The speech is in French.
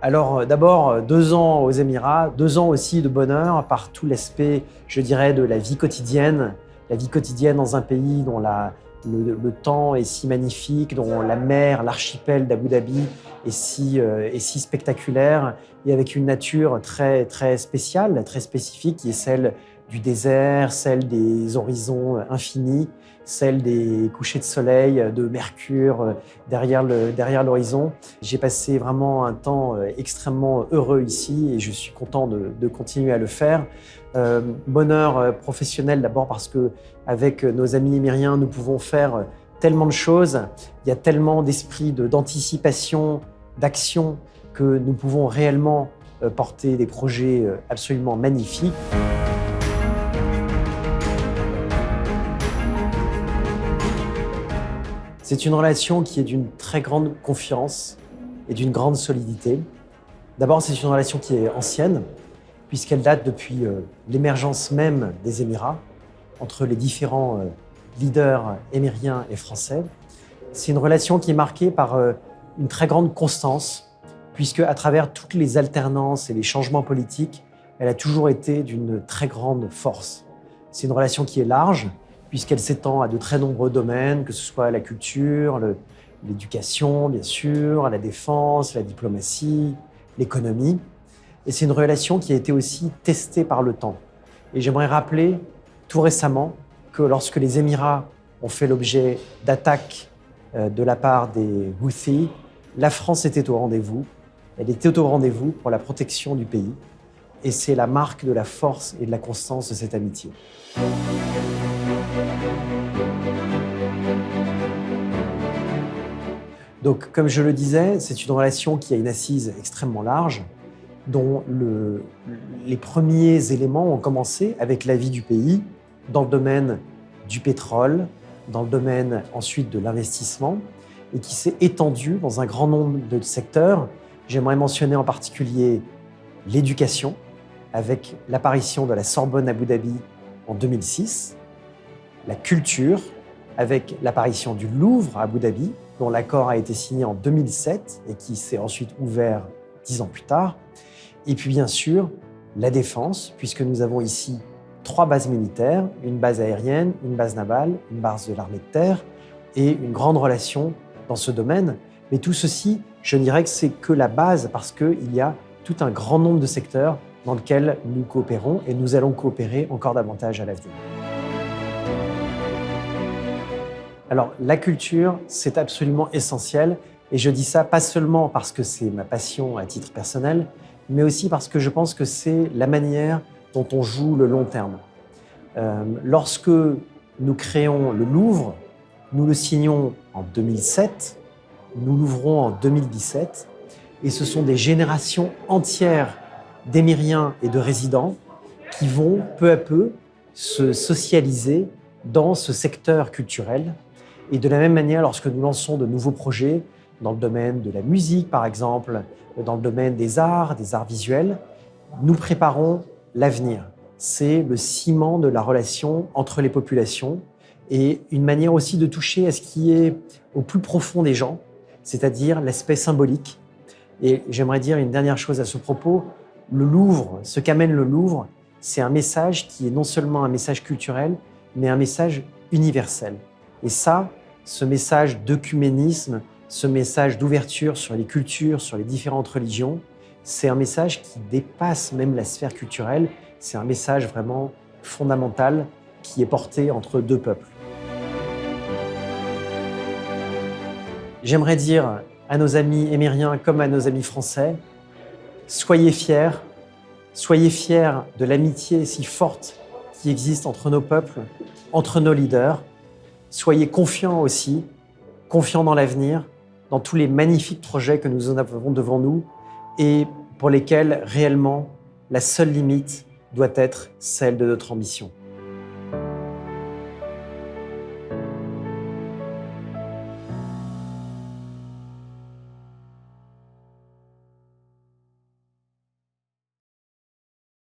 Alors d'abord, 2 ans aux Émirats, 2 ans aussi de bonheur par tout l'aspect, je dirais, de la vie quotidienne dans un pays dont le temps est si magnifique, dont la mer, l'archipel d'Abu Dhabi est si spectaculaire et avec une nature très, très spéciale, très spécifique, qui est celle du désert, celle des horizons infinis, celle des couchers de soleil, de Mercure derrière l'horizon. J'ai passé vraiment un temps extrêmement heureux ici et je suis content de continuer à le faire. Bonheur professionnel d'abord parce que avec nos amis émiriens, nous pouvons faire tellement de choses. Il y a tellement d'esprit d'anticipation, d'action que nous pouvons réellement porter des projets absolument magnifiques. C'est une relation qui est d'une très grande confiance et d'une grande solidité. D'abord, c'est une relation qui est ancienne, puisqu'elle date depuis l'émergence même des Émirats, entre les différents leaders émiriens et français. C'est une relation qui est marquée par une très grande constance, puisque à travers toutes les alternances et les changements politiques, elle a toujours été d'une très grande force. C'est une relation qui est large, puisqu'elle s'étend à de très nombreux domaines, que ce soit la culture, l'éducation, bien sûr, la défense, la diplomatie, l'économie. Et c'est une relation qui a été aussi testée par le temps. Et j'aimerais rappeler tout récemment que lorsque les Émirats ont fait l'objet d'attaques de la part des Houthis, la France était au rendez-vous. Elle était au rendez-vous pour la protection du pays. Et c'est la marque de la force et de la constance de cette amitié. Donc, comme je le disais, c'est une relation qui a une assise extrêmement large, dont les premiers éléments ont commencé avec la vie du pays, dans le domaine du pétrole, dans le domaine ensuite de l'investissement, et qui s'est étendu dans un grand nombre de secteurs. J'aimerais mentionner en particulier l'éducation, avec l'apparition de la Sorbonne Abu Dhabi en 2006, la culture, avec l'apparition du Louvre à Abu Dhabi, dont l'accord a été signé en 2007 et qui s'est ensuite ouvert 10 ans plus tard. Et puis bien sûr, la défense, puisque nous avons ici 3 bases militaires, une base aérienne, une base navale, une base de l'armée de terre et une grande relation dans ce domaine. Mais tout ceci, je dirais que c'est que la base parce qu'il y a tout un grand nombre de secteurs dans lesquels nous coopérons et nous allons coopérer encore davantage à l'avenir. Alors, la culture, c'est absolument essentiel. Et je dis ça pas seulement parce que c'est ma passion à titre personnel, mais aussi parce que je pense que c'est la manière dont on joue le long terme. Lorsque nous créons le Louvre, nous le signons en 2007, nous l'ouvrons en 2017, et ce sont des générations entières d'Émiriens et de résidents qui vont peu à peu se socialiser dans ce secteur culturel. Et de la même manière, lorsque nous lançons de nouveaux projets dans le domaine de la musique, par exemple, dans le domaine des arts visuels, nous préparons l'avenir. C'est le ciment de la relation entre les populations et une manière aussi de toucher à ce qui est au plus profond des gens, c'est-à-dire l'aspect symbolique. Et j'aimerais dire une dernière chose à ce propos. Le Louvre, ce qu'amène le Louvre, c'est un message qui est non seulement un message culturel, mais un message universel. Et ça, ce message d'œcuménisme, ce message d'ouverture sur les cultures, sur les différentes religions, c'est un message qui dépasse même la sphère culturelle. C'est un message vraiment fondamental qui est porté entre 2 peuples. J'aimerais dire à nos amis émiriens comme à nos amis français, soyez fiers de l'amitié si forte qui existe entre nos peuples, entre nos leaders. Soyez confiants aussi, confiants dans l'avenir, dans tous les magnifiques projets que nous avons devant nous et pour lesquels réellement la seule limite doit être celle de notre ambition.